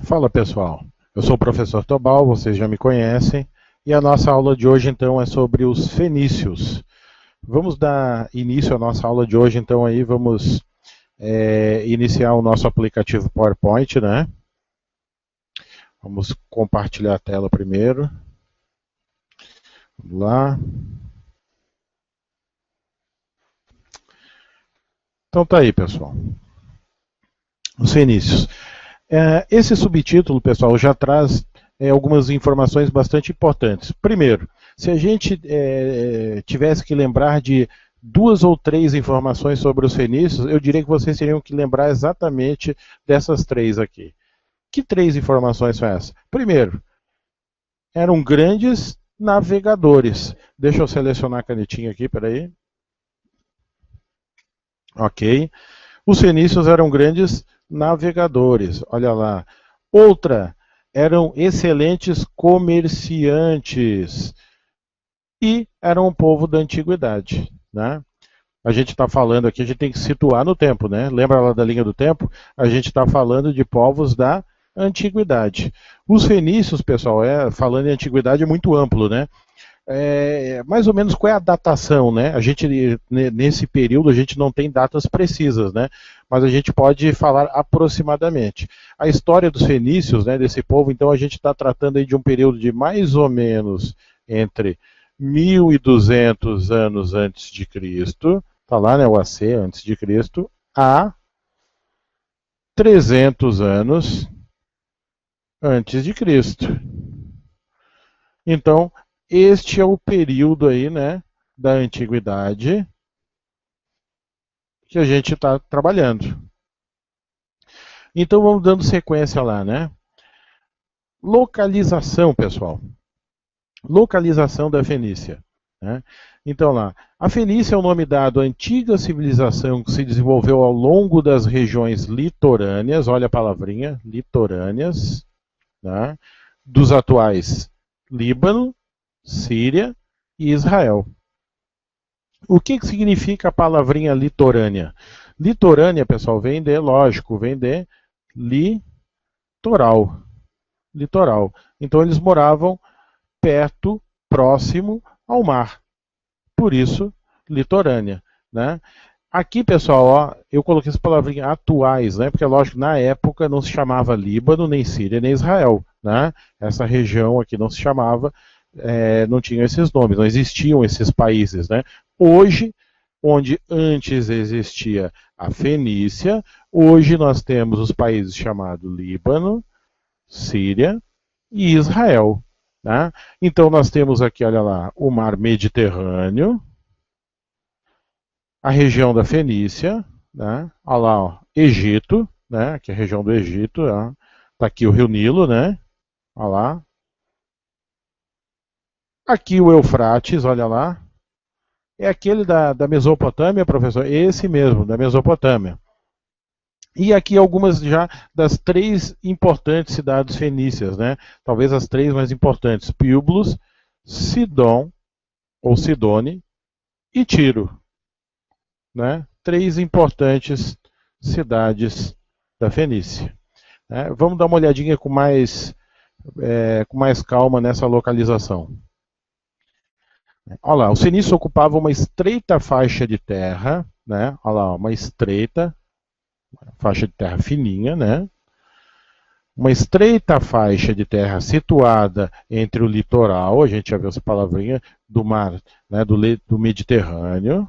Fala pessoal, eu sou o professor Tobal, vocês já me conhecem, e a nossa aula de hoje então é sobre os fenícios. Vamos dar início à nossa aula de hoje, então aí vamos iniciar o nosso aplicativo PowerPoint, né? Vamos compartilhar a tela primeiro. Vamos lá. Então tá aí, pessoal. Os fenícios. Esse subtítulo, pessoal, já traz algumas informações bastante importantes. Primeiro, se a gente tivesse que lembrar de duas ou três informações sobre os fenícios, eu diria que vocês teriam que lembrar exatamente dessas três aqui. Que três informações são essas? Primeiro, eram grandes navegadores. Deixa eu selecionar a canetinha aqui, peraí. Ok. Os fenícios eram grandes navegadores, olha lá. Outra, eram excelentes comerciantes e eram um povo da antiguidade, né? A gente está falando aqui, a gente tem que situar no tempo, né? Lembra lá da linha do tempo? A gente está falando de povos da antiguidade. Os fenícios, pessoal, falando em antiguidade é muito amplo, né? Mais ou menos qual é a datação, né? A gente, nesse período, a gente não tem datas precisas, né? Mas a gente pode falar aproximadamente. A história dos fenícios, né, desse povo, então a gente está tratando aí de um período de mais ou menos entre 1200 anos antes de Cristo, tá lá, né, o AC, antes de Cristo, a 300 anos antes de Cristo. Então, este é o período aí, né, da antiguidade que a gente está trabalhando. Então vamos dando sequência lá, né? Localização, pessoal. Localização da Fenícia. Né? Então lá, a Fenícia é o nome dado à antiga civilização que se desenvolveu ao longo das regiões litorâneas, olha a palavrinha, litorâneas, né? Dos atuais Líbano, Síria e Israel. O que significa a palavrinha litorânea? Litorânea, pessoal, vem de, lógico, vem de litoral. Litoral. Então eles moravam perto, próximo ao mar. Por isso, litorânea. Né? Aqui, pessoal, ó, eu coloquei essa palavrinha atuais, né? Porque, lógico, na época não se chamava Líbano, nem Síria, nem Israel. Né? Essa região aqui não se chamava, não tinham esses nomes, não existiam esses países. Né? Hoje, onde antes existia a Fenícia, hoje nós temos os países chamados Líbano, Síria e Israel. Né? Então nós temos aqui, olha lá, o mar Mediterrâneo, a região da Fenícia, né? Olha lá, ó, Egito, né? Aqui é a região do Egito, ó. Tá aqui o Rio Nilo, né? Olha lá. Aqui o Eufrates, olha lá. É aquele da Mesopotâmia, professor? Esse mesmo, da Mesopotâmia. E aqui algumas já das três importantes cidades fenícias, né? Talvez as três mais importantes: Píbulos, Sidom, ou Sidone, e Tiro. Né? Três importantes cidades da Fenícia. Né? Vamos dar uma olhadinha com mais calma nessa localização. Olha lá, os fenícios ocupavam uma estreita faixa de terra, né? Olha lá, uma estreita faixa de terra fininha, né? Uma estreita faixa de terra situada entre o litoral, a gente já viu essa palavrinha, do mar, né, do Mediterrâneo,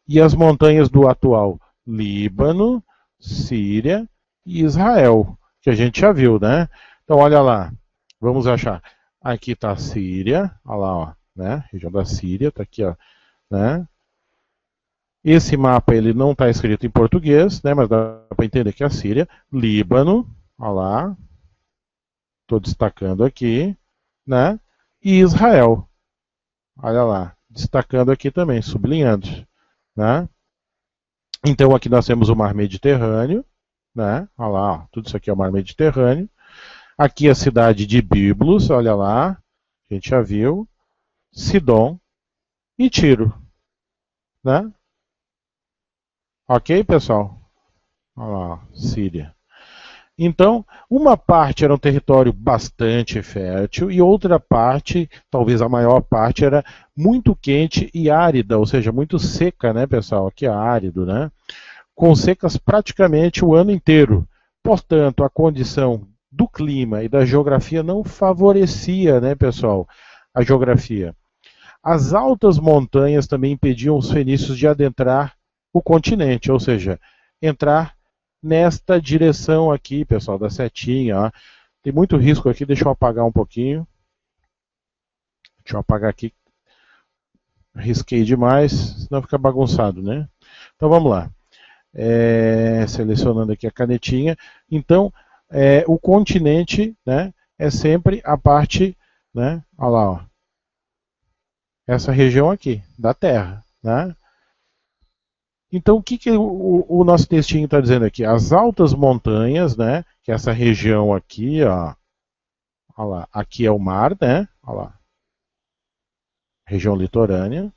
e as montanhas do atual Líbano, Síria e Israel, que a gente já viu, né? Então olha lá, vamos achar. Aqui está a Síria, olha lá, ó, né? Região da Síria, está aqui, ó, né? Esse mapa ele não está escrito em português, né? Mas dá para entender que é a Síria, Líbano, olha lá, estou destacando aqui, né? E Israel, olha lá, destacando aqui também, sublinhando, né? Então aqui nós temos o mar Mediterrâneo, né? Olha lá, ó, tudo isso aqui é o mar Mediterrâneo. Aqui a cidade de Biblos, olha lá, a gente já viu. Sidom e Tiro, né? Ok, pessoal? Olha lá, Síria. Então, uma parte era um território bastante fértil e outra parte, talvez a maior parte, era muito quente e árida, ou seja, muito seca, né, pessoal? Aqui é árido, né? Com secas praticamente o ano inteiro. Portanto, a condição do clima e da geografia não favorecia, né, pessoal, a geografia. As altas montanhas também impediam os fenícios de adentrar o continente, ou seja, entrar nesta direção aqui, pessoal, da setinha. Ó. Tem muito risco aqui, deixa eu apagar um pouquinho. Deixa eu apagar aqui. Risquei demais, senão fica bagunçado, né? Então vamos lá. Selecionando aqui a canetinha. Então, o continente, né, é sempre a parte, né, olha lá, ó, essa região aqui, da Terra. Né? Então, o que o nosso textinho está dizendo aqui? As altas montanhas, né, que é essa região aqui, ó, olha lá, aqui é o mar, né? Olha lá, região litorânea.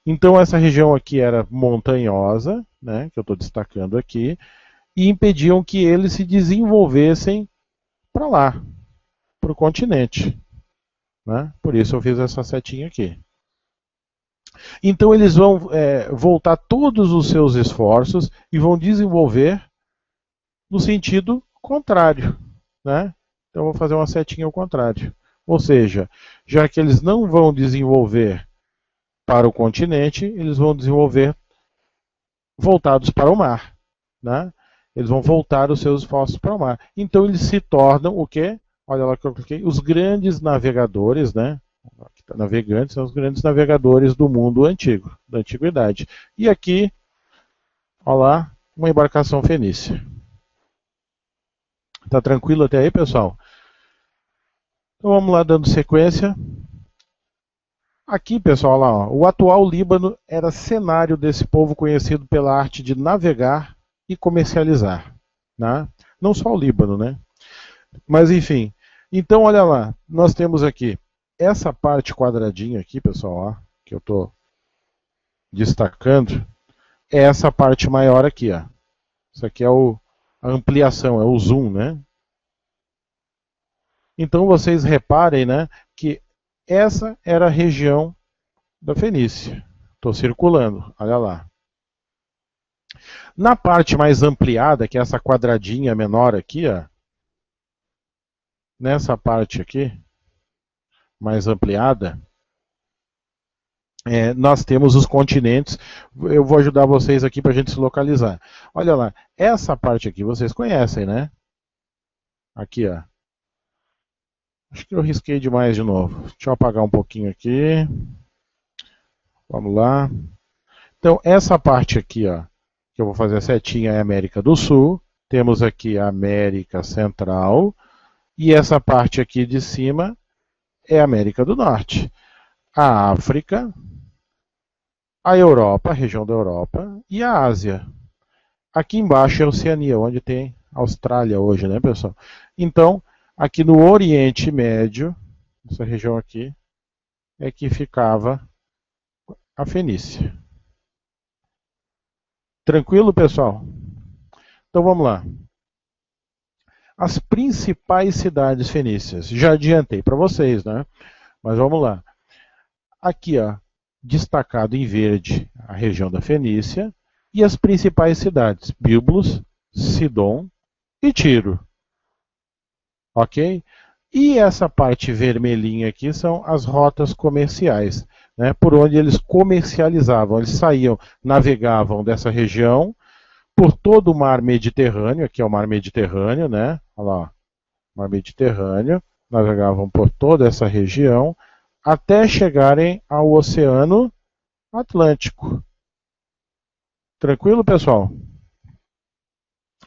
Então, essa região aqui era montanhosa, né, que eu estou destacando aqui, e impediam que eles se desenvolvessem para lá, para o continente. Né? Por isso eu fiz essa setinha aqui. Então eles vão voltar todos os seus esforços e vão desenvolver no sentido contrário. Né? Então eu vou fazer uma setinha ao contrário. Ou seja, já que eles não vão desenvolver para o continente, eles vão desenvolver voltados para o mar. Né? Eles vão voltar os seus esforços para o mar. Então eles se tornam o quê? Olha lá que eu cliquei. Os grandes navegadores, né? Aqui tá navegantes, são os grandes navegadores do mundo antigo, da antiguidade. E aqui, olha lá, uma embarcação fenícia. Tá tranquilo até aí, pessoal? Então vamos lá, dando sequência. Aqui, pessoal, lá, ó, o atual Líbano era cenário desse povo conhecido pela arte de navegar e comercializar. Né? Não só o Líbano, né? Mas enfim. Então, olha lá, nós temos aqui essa parte quadradinha aqui, pessoal, ó, que eu estou destacando, é essa parte maior aqui. Ó. Isso aqui é a ampliação, é o zoom, né? Então vocês reparem, né, que essa era a região da Fenícia. Estou circulando, olha lá. Na parte mais ampliada, que é essa quadradinha menor aqui, ó, nessa parte aqui, mais ampliada, nós temos os continentes. Eu vou ajudar vocês aqui para a gente se localizar. Olha lá, essa parte aqui vocês conhecem, né? Aqui, ó. Acho que eu risquei demais de novo. Deixa eu apagar um pouquinho aqui. Vamos lá. Então, essa parte aqui, ó, que eu vou fazer a setinha é a América do Sul. Temos aqui a América Central. E essa parte aqui de cima é a América do Norte. A África, a Europa, a região da Europa e a Ásia. Aqui embaixo é a Oceania, onde tem a Austrália hoje, né, pessoal? Então, aqui no Oriente Médio, essa região aqui, é que ficava a Fenícia. Tranquilo, pessoal? Então vamos lá. As principais cidades fenícias. Já adiantei para vocês, né? Mas vamos lá. Aqui, ó, destacado em verde a região da Fenícia e as principais cidades: Bíblos, Sidom e Tiro. Ok? E essa parte vermelhinha aqui são as rotas comerciais, né, por onde eles comercializavam. Eles saíam, navegavam dessa região por todo o mar Mediterrâneo, aqui é o mar Mediterrâneo, né? Olha lá, mar Mediterrâneo, navegavam por toda essa região até chegarem ao Oceano Atlântico. Tranquilo, pessoal?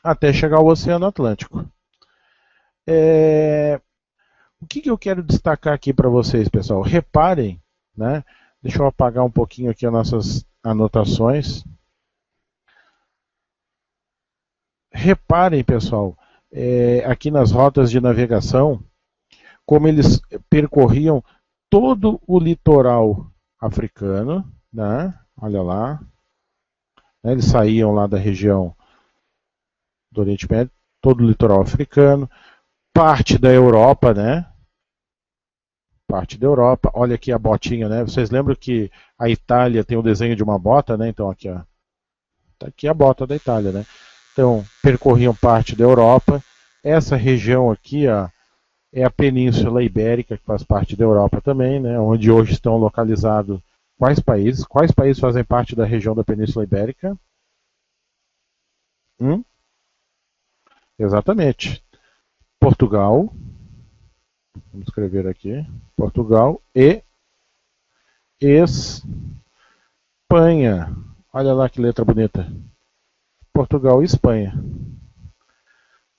Até chegar ao Oceano Atlântico. O que eu quero destacar aqui para vocês, pessoal? Reparem, né? Deixa eu apagar um pouquinho aqui as nossas anotações. Reparem, pessoal, aqui nas rotas de navegação, como eles percorriam todo o litoral africano, né? Olha lá. Eles saíam lá da região do Oriente Médio, todo o litoral africano, parte da Europa, né? Parte da Europa. Olha aqui a botinha, né? Vocês lembram que a Itália tem o desenho de uma bota, né? Então aqui, ó, tá aqui a bota da Itália, né? Então percorriam parte da Europa. Essa região aqui, ó, é a Península Ibérica, que faz parte da Europa também, né? Onde hoje estão localizados quais países? Quais países fazem parte da região da Península Ibérica? Exatamente. Portugal, vamos escrever aqui, Portugal e Espanha. Olha lá que letra bonita. Portugal e Espanha.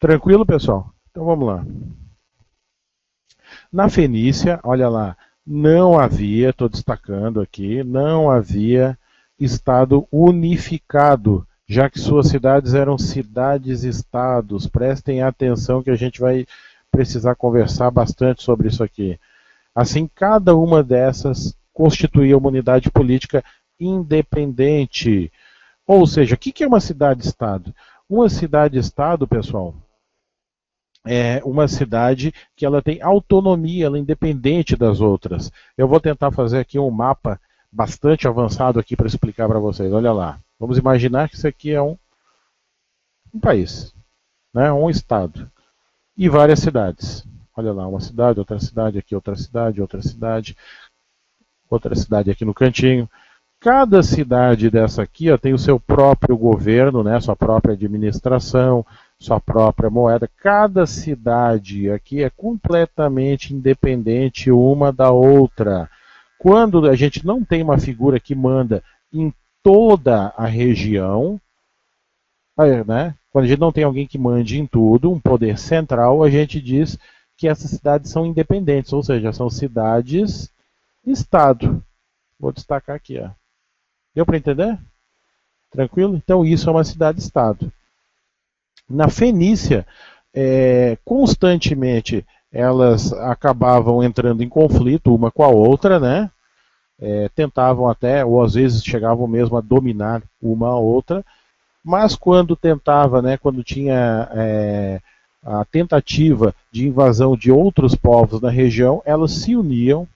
Tranquilo, pessoal? Então vamos lá. Na Fenícia, olha lá, não havia, estou destacando aqui, não havia Estado unificado, já que suas cidades eram cidades-estados. Prestem atenção que a gente vai precisar conversar bastante sobre isso aqui. Assim, cada uma dessas constituía uma unidade política independente. Ou seja, o que é uma cidade-estado? Uma cidade-estado, pessoal, é uma cidade que ela tem autonomia, ela é independente das outras. Eu vou tentar fazer aqui um mapa bastante avançado aqui para explicar para vocês. Olha lá. Vamos imaginar que isso aqui é um país, né? Um estado. E várias cidades. Olha lá, uma cidade, outra cidade, aqui outra cidade, outra cidade aqui no cantinho. Cada cidade dessa aqui ó, tem o seu próprio governo, né, sua própria administração, sua própria moeda. Cada cidade aqui é completamente independente uma da outra. Quando a gente não tem uma figura que manda em toda a região, né, quando a gente não tem alguém que mande em tudo, um poder central, a gente diz que essas cidades são independentes, ou seja, são cidades-estado. Vou destacar aqui, ó. Deu para entender? Tranquilo? Então isso é uma cidade-estado. Na Fenícia, constantemente elas acabavam entrando em conflito uma com a outra, né? Tentavam até, ou às vezes chegavam mesmo a dominar uma a outra, mas quando tentava, né, quando tinha a tentativa de invasão de outros povos na região, elas se uniam,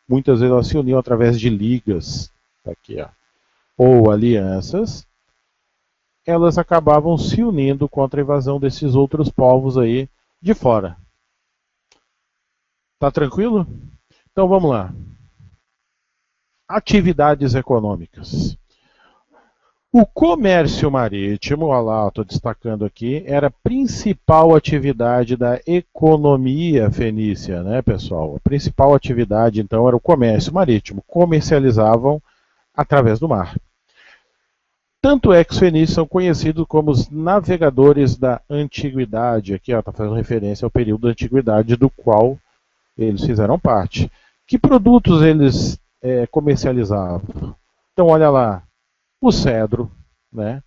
muitas vezes elas se uniam através de ligas, aqui, ó, ou alianças, elas acabavam se unindo contra a invasão desses outros povos aí de fora. Tá tranquilo? Então vamos lá. Atividades econômicas. O comércio marítimo, olha lá, estou destacando aqui, era a principal atividade da economia fenícia, né, pessoal? A principal atividade, então, era o comércio marítimo. Comercializavam através do mar. Tanto é que os fenícios são conhecidos como os navegadores da antiguidade. Aqui está fazendo referência ao período da antiguidade do qual eles fizeram parte. Que produtos eles comercializavam? Então, olha lá, o cedro, né?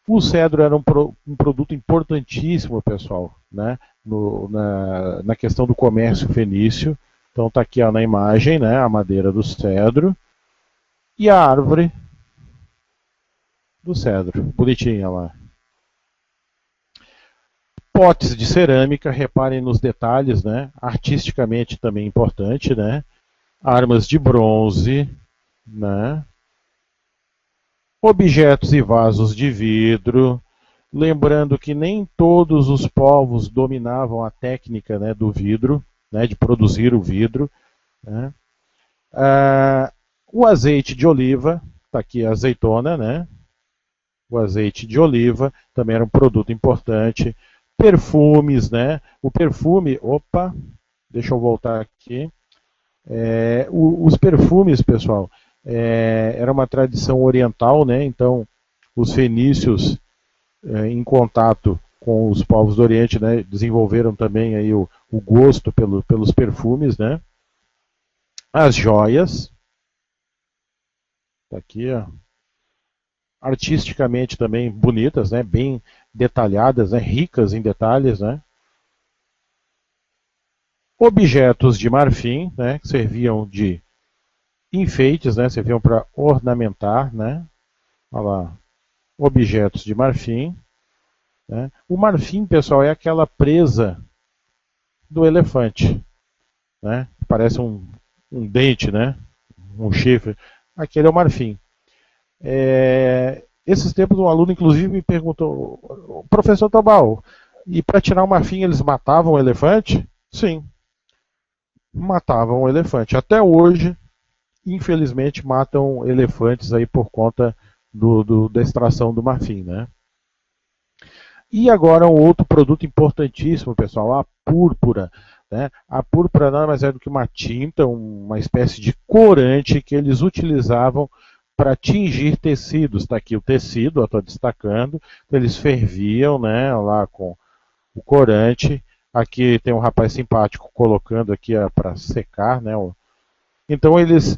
O cedro era um produto importantíssimo, pessoal, né? Na questão do comércio fenício. Então está aqui ó, na imagem, né? A madeira do cedro e a árvore do cedro, bonitinha lá. Potes de cerâmica, reparem nos detalhes, né? Artisticamente também importante, né? Armas de bronze, né? Objetos e vasos de vidro. Lembrando que nem todos os povos dominavam a técnica, né, do vidro, né, de produzir o vidro. Né? O azeite de oliva, está aqui a azeitona, né? O azeite de oliva também era um produto importante. Perfumes, né? O perfume, opa, deixa eu voltar aqui. Os perfumes, pessoal, era uma tradição oriental, né? Então, os fenícios, em contato com os povos do Oriente, né, desenvolveram também aí o gosto pelos perfumes, né? As joias, tá aqui, ó. Artisticamente também bonitas, né? Bem detalhadas, né? Ricas em detalhes, né? Objetos de marfim, né? Que serviam de enfeites, né? Serviam para ornamentar, né? Olha lá, objetos de marfim. né? O marfim, pessoal, é aquela presa do elefante, né? Parece um dente, né? Um chifre. Aquele é o marfim. Esses tempos um aluno inclusive me perguntou, professor Tobal, e para tirar o marfim eles matavam o elefante? Sim, matavam o elefante. Até hoje, infelizmente, matam elefantes aí por conta da extração do marfim, né? E agora um outro produto importantíssimo, pessoal, a púrpura. Né? A púrpura nada mais é do que uma tinta, uma espécie de corante que eles utilizavam para tingir tecidos. Está aqui o tecido, estou destacando. Eles ferviam, né, lá com o corante. Aqui tem um rapaz simpático colocando aqui para secar, né? Então eles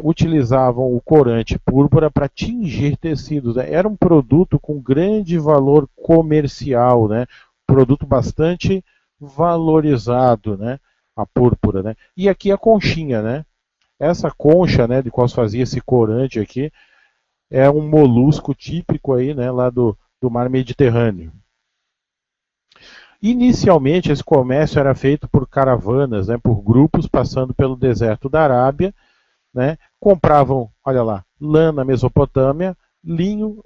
utilizavam o corante púrpura para tingir tecidos. Né? Era um produto com grande valor comercial, né? Produto bastante valorizado, né? A púrpura, né? E aqui a conchinha, né? Essa concha, né, de qual se fazia esse corante aqui, é um molusco típico aí, né, lá do mar Mediterrâneo. Inicialmente, esse comércio era feito por caravanas, né, por grupos passando pelo deserto da Arábia, né, compravam, olha lá, lã na Mesopotâmia, linho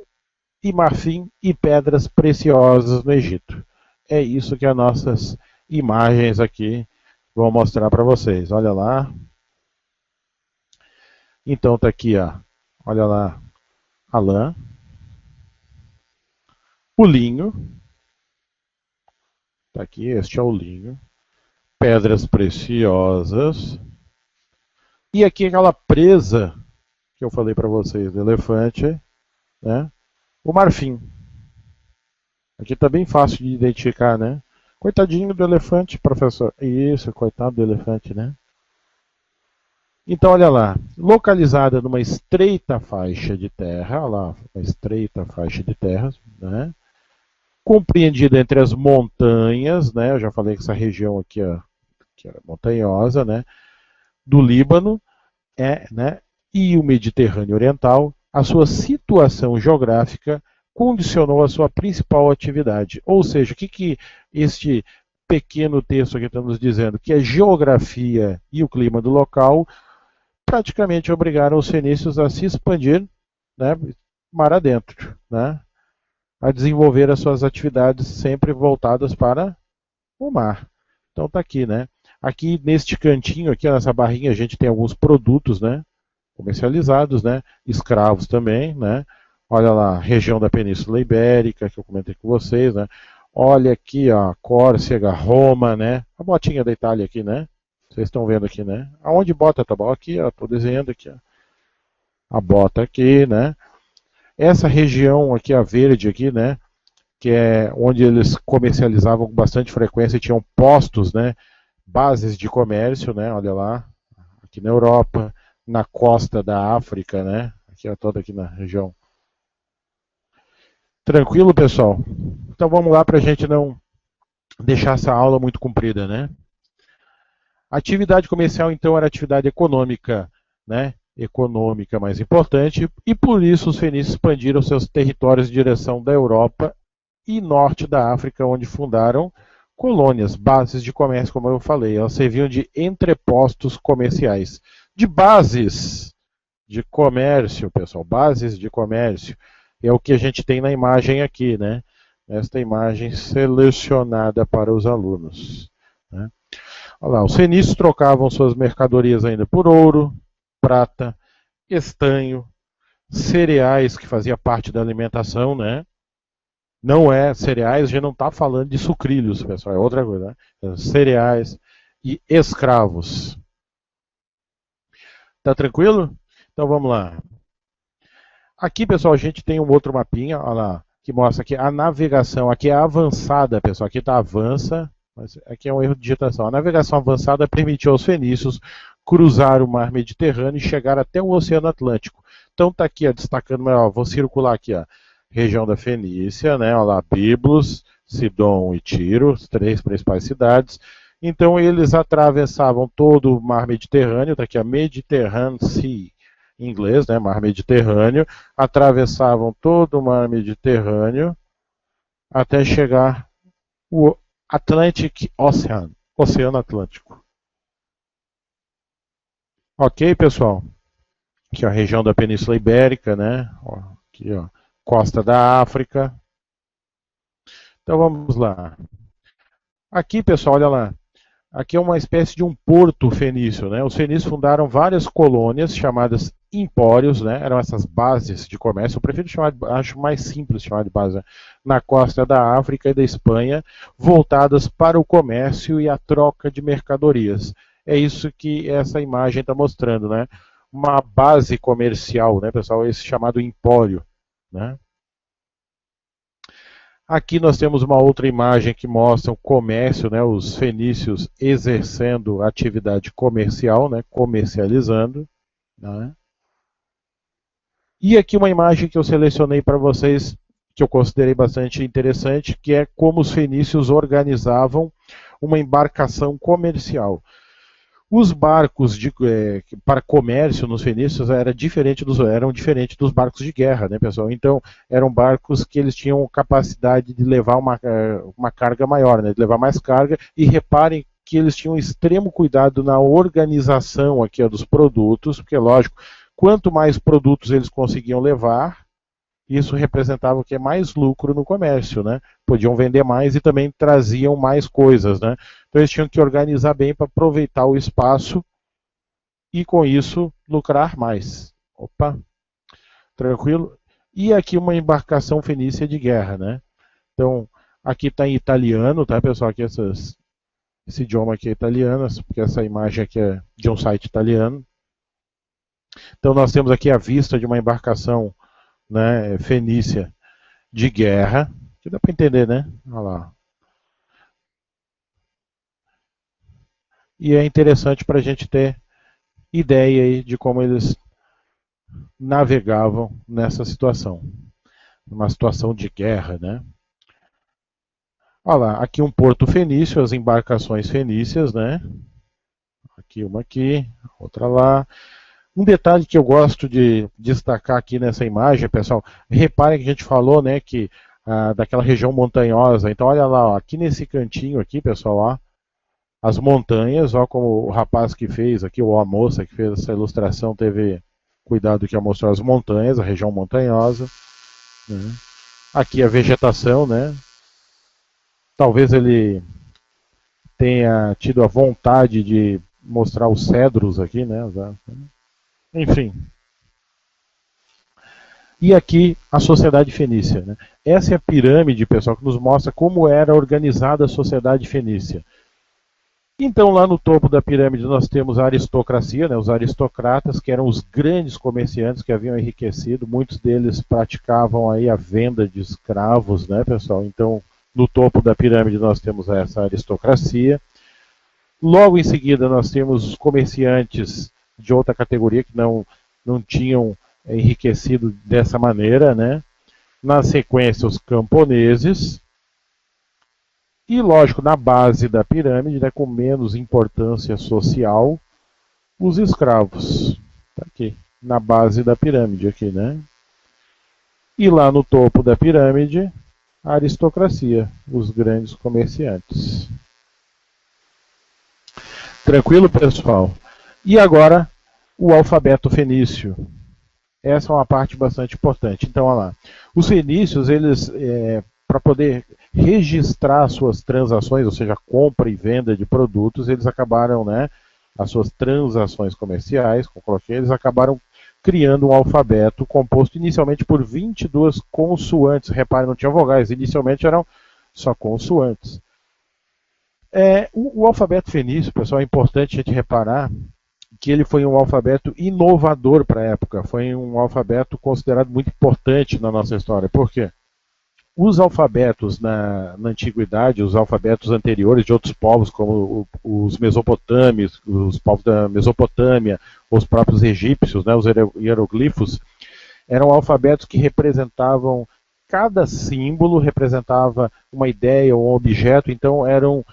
e marfim e pedras preciosas no Egito. É isso que as nossas imagens aqui vão mostrar para vocês. Olha lá. Então tá aqui, ó. Olha lá a lã, o linho. Tá aqui, este é o linho. Pedras preciosas. E aqui aquela presa que eu falei para vocês do elefante, né? O marfim. Aqui está bem fácil de identificar, né? Coitadinho do elefante, professor. Isso, coitado do elefante, né? Então, olha lá, localizada numa estreita faixa de terra, olha lá, uma estreita faixa de terra, né? Compreendida entre as montanhas, né? Eu já falei que essa região aqui, ó, que é montanhosa, né? Do Líbano, né? E o Mediterrâneo Oriental, a sua situação geográfica condicionou a sua principal atividade. Ou seja, o que este pequeno texto aqui está nos dizendo? Que a geografia e o clima do local praticamente obrigaram os fenícios a se expandir, né, mar adentro, né, a desenvolver as suas atividades sempre voltadas para o mar. Então está aqui, né? Aqui neste cantinho, aqui nessa barrinha, a gente tem alguns produtos, né, comercializados, né, escravos também, né? Olha lá, região da Península Ibérica, que eu comentei com vocês, né? Olha aqui, ó, Córcega, Roma, né? A botinha da Itália aqui, né? Vocês estão vendo aqui, né? Aonde bota, tá bom? Aqui, ó, tô desenhando aqui, ó. A bota aqui, né? Essa região aqui, a verde aqui, né? Que é onde eles comercializavam com bastante frequência e tinham postos, né? Bases de comércio, né? Olha lá, aqui na Europa, na costa da África, né? Aqui, ó, toda aqui na região. Tranquilo, pessoal? Então vamos lá para a gente não deixar essa aula muito comprida, né? A atividade comercial, então, era a atividade econômica, né? Econômica mais importante, e por isso os fenícios expandiram seus territórios em direção da Europa e norte da África, onde fundaram colônias, bases de comércio, como eu falei. Elas serviam de entrepostos comerciais, de bases de comércio, pessoal, bases de comércio. É o que a gente tem na imagem aqui, né? Esta imagem selecionada para os alunos. Né? Olha lá, os fenícios trocavam suas mercadorias ainda por ouro, prata, estanho, cereais, que fazia parte da alimentação, né? Não é cereais, a gente não está falando de sucrilhos, pessoal, é outra coisa, né? Cereais e escravos. Tá tranquilo? Então vamos lá. Aqui, pessoal, a gente tem um outro mapinha, olha lá, que mostra que a navegação aqui é avançada, pessoal. Aqui está avança, mas aqui é um erro de digitação. A navegação avançada permitiu aos fenícios cruzar o mar Mediterrâneo e chegar até o Oceano Atlântico. Então está aqui, ó, destacando, ó, vou circular aqui, ó, região da Fenícia, né, ó lá, Biblos, Sidom e Tiro, as três principais cidades. Então eles atravessavam todo o mar Mediterrâneo, está aqui a Mediterranean Sea, em inglês, né, mar Mediterrâneo, atravessavam todo o mar Mediterrâneo, até chegar o Atlantic Ocean, Oceano Atlântico. Ok, pessoal? Aqui ó, a região da Península Ibérica, né? Aqui, ó, costa da África. Então vamos lá. Aqui, pessoal, olha lá. Aqui é uma espécie de um porto fenício, né? Os fenícios fundaram várias colônias chamadas empórios, né? Eram essas bases de comércio. Eu prefiro chamar, acho mais simples chamar de base, né? Na costa da África e da Espanha, voltadas para o comércio e a troca de mercadorias. É isso que essa imagem está mostrando, né? Uma base comercial, né, pessoal? Esse chamado empório, né? Aqui nós temos uma outra imagem que mostra o comércio, né, os fenícios exercendo atividade comercial, né, comercializando. Né? E aqui uma imagem que eu selecionei para vocês, que eu considerei bastante interessante, que é como os fenícios organizavam uma embarcação comercial. Os barcos para comércio nos fenícios eram diferentes dos barcos de guerra, né, pessoal? Então, eram barcos que eles tinham capacidade de levar uma carga maior, né, de levar mais carga, e reparem que eles tinham extremo cuidado na organização aqui, ó, dos produtos, porque, lógico, quanto mais produtos eles conseguiam levar, isso representava o que é mais lucro no comércio, né? Podiam vender mais e também traziam mais coisas, né? Então eles tinham que organizar bem para aproveitar o espaço e com isso lucrar mais. Opa, tranquilo? E aqui uma embarcação fenícia de guerra, né? Então aqui está em italiano, tá, pessoal? Aqui esse idioma aqui é italiano, porque essa imagem aqui é de um site italiano. Então nós temos aqui a vista de uma embarcação, né, fenícia de guerra, que dá para entender, né? Olha lá. E é interessante para a gente ter ideia aí de como eles navegavam nessa situação, numa situação de guerra, né? Olha lá, aqui um porto fenício, as embarcações fenícias, né? Aqui, outra lá. Um detalhe que eu gosto de destacar aqui nessa imagem, pessoal, reparem que a gente falou, né, que daquela região montanhosa. Então, olha lá, ó, aqui nesse cantinho aqui, pessoal, ó, as montanhas, ó, como o rapaz que fez aqui, ou a moça que fez essa ilustração teve cuidado que mostrou as montanhas, a região montanhosa. Né? Aqui a vegetação, né? Talvez ele tenha tido a vontade de mostrar os cedros aqui, né? Enfim. E aqui a sociedade fenícia. Né? Essa é a pirâmide, pessoal, que nos mostra como era organizada a sociedade fenícia. Então, lá no topo da pirâmide, nós temos a aristocracia, né, os aristocratas, que eram os grandes comerciantes que haviam enriquecido. Muitos deles praticavam aí a venda de escravos, né, pessoal? Então, no topo da pirâmide, nós temos essa aristocracia. Logo em seguida, nós temos os comerciantes de outra categoria que não tinham enriquecido dessa maneira, né? Na sequência, os camponeses. E, lógico, na base da pirâmide, né, com menos importância social, os escravos. Tá aqui, na base da pirâmide, aqui, né? E lá no topo da pirâmide, a aristocracia, os grandes comerciantes. Tranquilo, pessoal? E agora, o alfabeto fenício. Essa é uma parte bastante importante. Então, olha lá. Os fenícios, eles, para poder registrar suas transações, ou seja, compra e venda de produtos, eles acabaram, né, as suas transações comerciais, como coloquei, eles acabaram criando um alfabeto composto inicialmente por 22 consoantes. Reparem, não tinha vogais, inicialmente eram só consoantes. O alfabeto fenício, pessoal, é importante a gente reparar que ele foi um alfabeto inovador para a época, foi um alfabeto considerado muito importante na nossa história. Por quê? Os alfabetos na antiguidade, os alfabetos anteriores de outros povos, como os mesopotâmios, os povos da Mesopotâmia, os próprios egípcios, né, os hieroglifos, eram alfabetos que representavam, cada símbolo representava uma ideia ou um objeto, então eram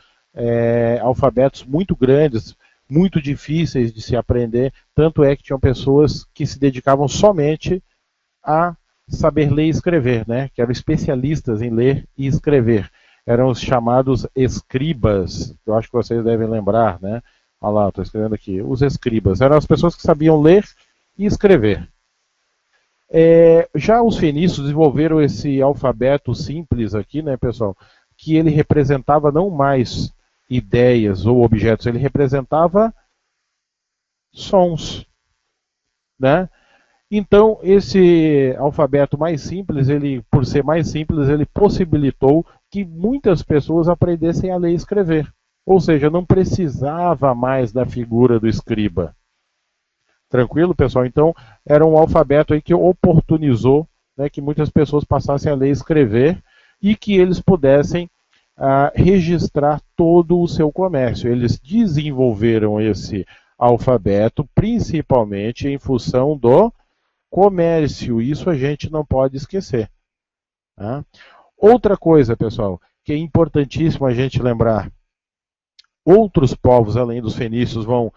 alfabetos muito grandes, muito difíceis de se aprender, tanto é que tinham pessoas que se dedicavam somente a saber ler e escrever, né? Que eram especialistas em ler e escrever. Eram os chamados escribas, que eu acho que vocês devem lembrar, né? Olha lá, estou escrevendo aqui. Os escribas eram as pessoas que sabiam ler e escrever. Já os fenícios desenvolveram esse alfabeto simples aqui, né, pessoal? Que ele representava não mais ideias ou objetos, ele representava sons, né? Então, esse alfabeto mais simples, ele, por ser mais simples, ele possibilitou que muitas pessoas aprendessem a ler e escrever. Ou seja, não precisava mais da figura do escriba. Tranquilo, pessoal? Então, era um alfabeto aí que oportunizou, né, que muitas pessoas passassem a ler e escrever e que eles pudessem registrar todo o seu comércio. Eles desenvolveram esse alfabeto principalmente em função do comércio. Isso a gente não pode esquecer. Tá? Outra coisa, pessoal, que é importantíssimo a gente lembrar. Outros povos, além dos fenícios, vão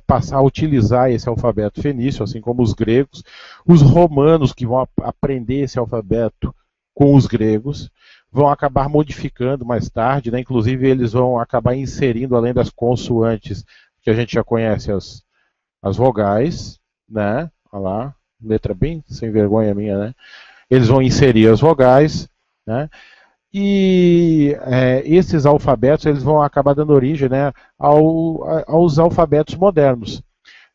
passar a utilizar esse alfabeto fenício, assim como os gregos. Os romanos, que vão aprender esse alfabeto com os gregos, vão acabar modificando mais tarde, né? Inclusive eles vão acabar inserindo, além das consoantes, que a gente já conhece, as vogais, né? Olha lá, letra bem sem vergonha minha, né? Eles vão inserir as vogais, né? E esses alfabetos eles vão acabar dando origem, né, aos alfabetos modernos.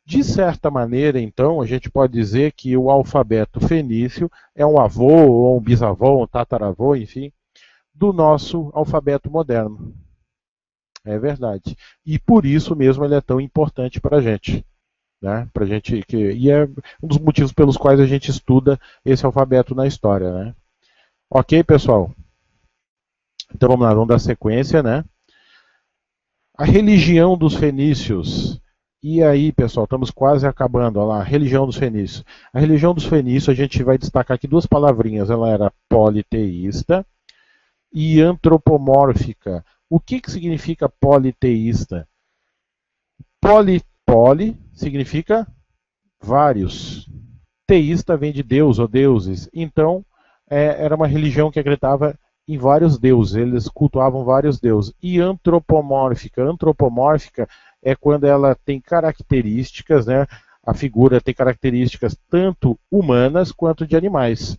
De certa maneira, então, a gente pode dizer que o alfabeto fenício é um avô, ou um bisavô, um tataravô, enfim, do nosso alfabeto moderno. É verdade. E por isso mesmo ele é tão importante para a gente. Né? E é um dos motivos pelos quais a gente estuda esse alfabeto na história. Né? Ok, pessoal? Então vamos lá, vamos dar sequência, né? A religião dos fenícios. E aí, pessoal, estamos quase acabando. Olha lá, a religião dos fenícios. A religião dos fenícios, a gente vai destacar aqui duas palavrinhas. Ela era politeísta e antropomórfica. O que significa politeísta? Poli significa vários. Teísta vem de Deus ou deuses. Então, era uma religião que acreditava em vários deuses, eles cultuavam vários deuses. E antropomórfica. Antropomórfica é quando ela tem características, né? A figura tem características tanto humanas quanto de animais.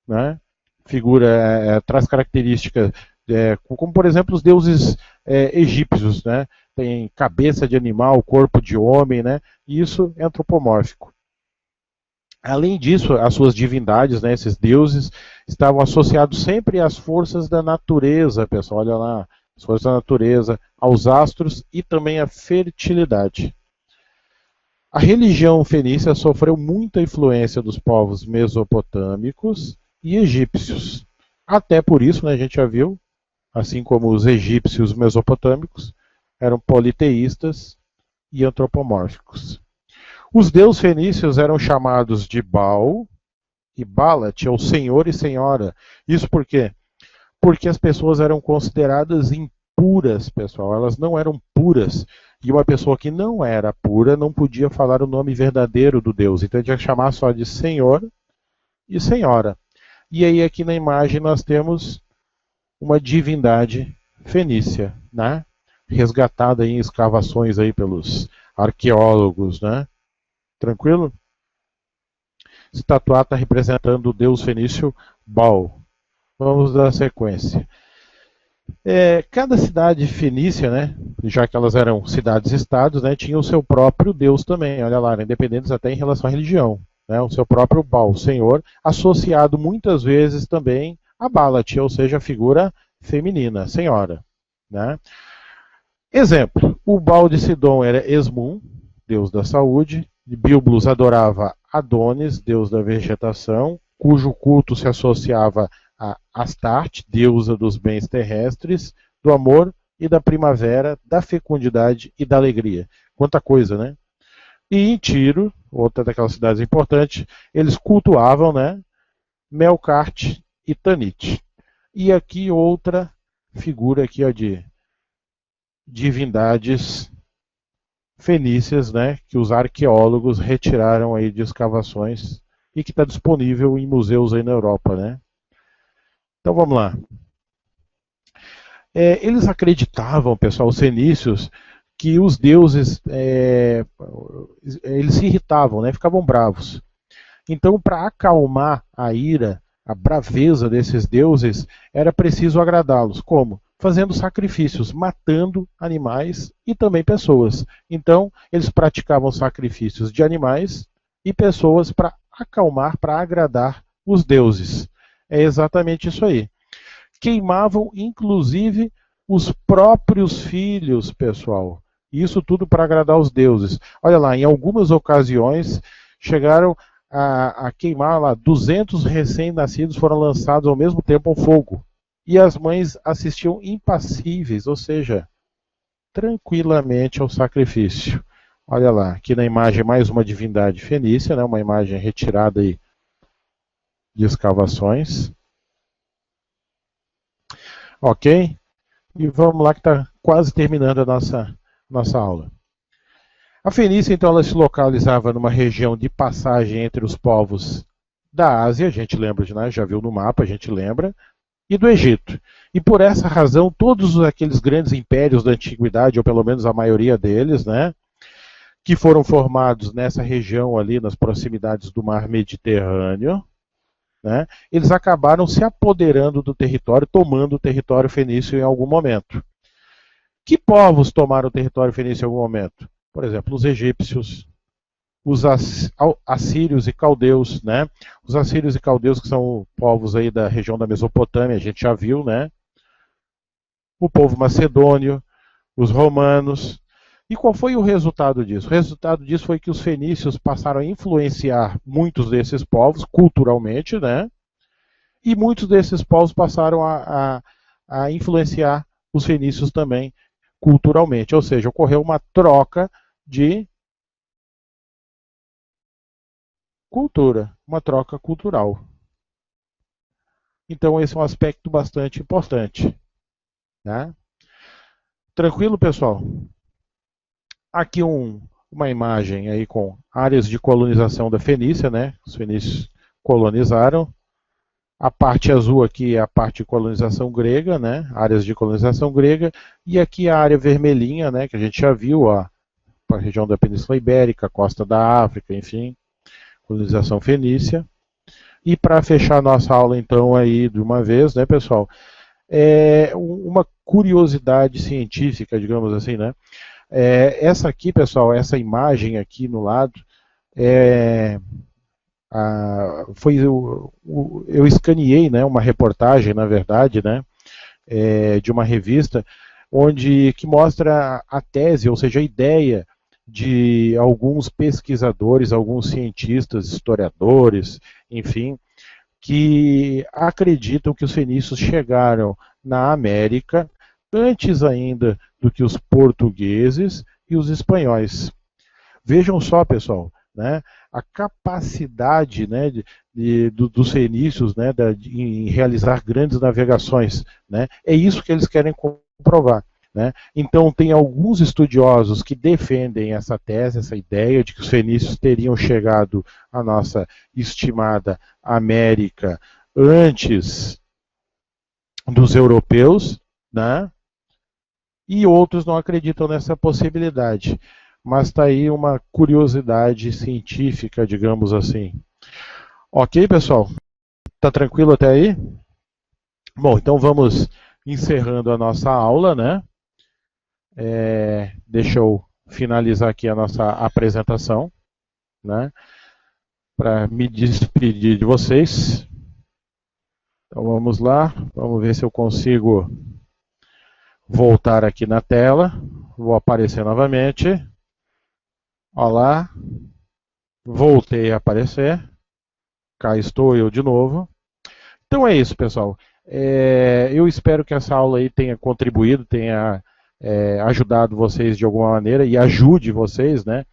Né? Figura traz características, como por exemplo os deuses egípcios, né? Tem cabeça de animal, corpo de homem, né? E isso é antropomórfico. Além disso, as suas divindades, né, esses deuses, estavam associados sempre às forças da natureza, pessoal, olha lá, as forças da natureza, aos astros e também à fertilidade. A religião fenícia sofreu muita influência dos povos mesopotâmicos e egípcios. Até por isso, né, a gente já viu, assim como os egípcios mesopotâmicos, eram politeístas e antropomórficos. Os deuses fenícios eram chamados de Baal e Balat, ou senhor e senhora. Isso por quê? Porque as pessoas eram consideradas impuras, pessoal. Elas não eram puras. E uma pessoa que não era pura não podia falar o nome verdadeiro do Deus. Então a gente ia chamar só de senhor e senhora. E aí aqui na imagem nós temos uma divindade fenícia, né? Resgatada em escavações aí pelos arqueólogos, né? Tranquilo? Esse tatuado está representando o deus fenício Baal. Vamos dar sequência. Cada cidade fenícia, né, já que elas eram cidades-estados, né, tinha o seu próprio deus também, olha lá, independentes até em relação à religião. Né, o seu próprio Baal, senhor, associado muitas vezes também a Balat, ou seja, a figura feminina, senhora. Né. Exemplo, o Baal de Sidom era Esmun, deus da saúde. Bíblos adorava Adonis, deus da vegetação, cujo culto se associava a Astarte, deusa dos bens terrestres, do amor e da primavera, da fecundidade e da alegria. Quanta coisa, né? E em Tiro, outra daquelas cidades importantes, eles cultuavam, né, Melkart e Tanit. E aqui outra figura aqui, ó, de divindades fenícias, né, que os arqueólogos retiraram aí de escavações e que está disponível em museus aí na Europa, né? Então vamos lá. Eles acreditavam, pessoal, os fenícios, que os deuses eles se irritavam, né? Ficavam bravos. Então, para acalmar a ira, a braveza desses deuses, era preciso agradá-los. Como? Fazendo sacrifícios, matando animais e também pessoas. Então, eles praticavam sacrifícios de animais e pessoas para acalmar, para agradar os deuses. É exatamente isso aí. Queimavam, inclusive, os próprios filhos, pessoal. Isso tudo para agradar os deuses. Olha lá, em algumas ocasiões chegaram a queimar lá 200 recém-nascidos foram lançados ao mesmo tempo ao fogo. E as mães assistiam impassíveis, ou seja, tranquilamente ao sacrifício. Olha lá, aqui na imagem mais uma divindade fenícia, né, uma imagem retirada aí de escavações. Ok? E vamos lá que está quase terminando a nossa aula. A Fenícia, então, ela se localizava numa região de passagem entre os povos da Ásia, a gente lembra, né? Já viu no mapa, a gente lembra, e do Egito. E por essa razão, todos aqueles grandes impérios da antiguidade, ou pelo menos a maioria deles, né, que foram formados nessa região ali, nas proximidades do mar Mediterrâneo, né, eles acabaram se apoderando do território, tomando o território fenício em algum momento. Que povos tomaram o território fenício em algum momento? Por exemplo, os egípcios, os assírios e caldeus, né? Os assírios e caldeus, que são povos aí da região da Mesopotâmia, a gente já viu, né? O povo macedônio, os romanos. E qual foi o resultado disso? O resultado disso foi que os fenícios passaram a influenciar muitos desses povos culturalmente, né? E muitos desses povos passaram a influenciar os fenícios também culturalmente. Ou seja, ocorreu uma troca de cultura, uma troca cultural. Então esse é um aspecto bastante importante. Né? Tranquilo, pessoal? Aqui uma imagem aí com áreas de colonização da Fenícia, né? Os fenícios colonizaram. A parte azul aqui é a parte de colonização grega, né? Áreas de colonização grega. E aqui a área vermelhinha, né? Que a gente já viu, a região da Península Ibérica, costa da África, enfim, colonização fenícia. E para fechar nossa aula então aí de uma vez, né, pessoal, uma curiosidade científica, digamos assim, né? Essa aqui, pessoal, essa imagem aqui no lado, eu escaneei, né, uma reportagem, na verdade, né, de uma revista, que mostra a tese, ou seja, a ideia de alguns pesquisadores, alguns cientistas, historiadores, enfim, que acreditam que os fenícios chegaram na América antes ainda do que os portugueses e os espanhóis. Vejam só, pessoal, né, a capacidade, né, dos fenícios, né, em realizar grandes navegações. Né, é isso que eles querem comprovar. Né? Então, tem alguns estudiosos que defendem essa tese, essa ideia de que os fenícios teriam chegado à nossa estimada América antes dos europeus, né? E outros não acreditam nessa possibilidade. Mas está aí uma curiosidade científica, digamos assim. Ok, pessoal? Tá tranquilo até aí? Bom, então vamos encerrando a nossa aula, né? Deixa eu finalizar aqui a nossa apresentação, né? Para me despedir de vocês. Então vamos lá, vamos ver se eu consigo voltar aqui na tela. Vou aparecer novamente. Olá, voltei a aparecer. Cá estou eu de novo. Então é isso, pessoal. Eu espero que essa aula aí tenha contribuído, tenha ajudado vocês de alguma maneira e ajude vocês, né,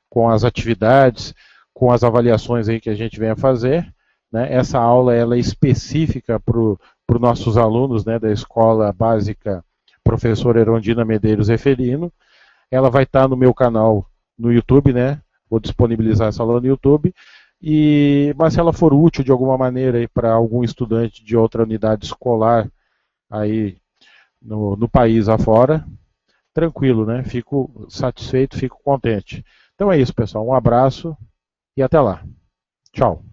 com as atividades, com as avaliações aí que a gente vem a fazer. Né? Essa aula ela é específica para os nossos alunos, né, da Escola Básica Professor Erondina Medeiros Referino. Ela vai estar no meu canal no YouTube, né? Vou disponibilizar essa aula no YouTube. Mas se ela for útil de alguma maneira para algum estudante de outra unidade escolar aí no país afora, tranquilo, né? Fico satisfeito, fico contente. Então é isso, pessoal. Um abraço e até lá. Tchau.